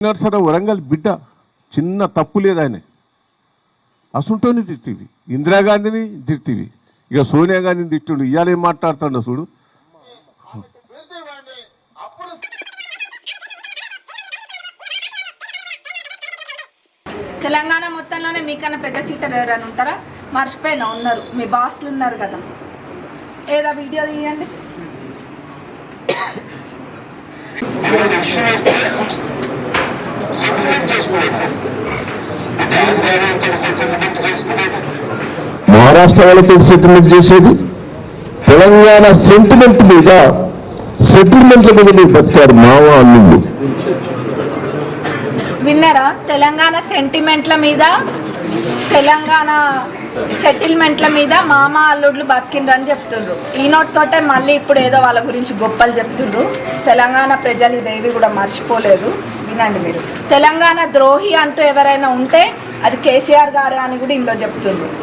సరే వరంగల్ బిడ్డ చిన్న తప్పు లేదు ఆయన అసుంటోని తిట్టివి ఇందిరాగాంధీని తిట్టివి ఇక సోనియా గాంధీని తిట్టుండు ఇవాళ ఏం మాట్లాడుతుండో చూడు. తెలంగాణ మొత్తంలోనే మీకన్నా పెద్ద చీటర్ ఎవరైనా ఉంటారా? మర్చిపోయినా ఉన్నారు, మీ బాస్లు ఉన్నారు కదా. ఏదో వీడియో తీయండి. మహారాష్ట్ర వాళ్ళతో సెటిల్మెంట్ చేసేది, తెలంగాణ సెంటిమెంట్ మీద సెటిల్మెంట్ల మీద మీరు బతికారు మావా అల్లుళ్ళు. విన్నారా? తెలంగాణ సెంటిమెంట్ల మీద, తెలంగాణ సెటిల్మెంట్ల మీద మామ అల్లుడ్లు బతికిండ్రు అని చెప్తుండ్రు. ఈ నోట్ తోటే మళ్ళీ ఇప్పుడు ఏదో వాళ్ళ గురించి గొప్పలు చెప్తుండ్రు. తెలంగాణ ప్రజలు ఇదేవి కూడా మర్చిపోలేదు. వినండి మీరు. తెలంగాణ ద్రోహి అంటూ ఎవరైనా ఉంటే అది కేసీఆర్ గారు అని కూడా ఇందులో చెప్తుండ్రు.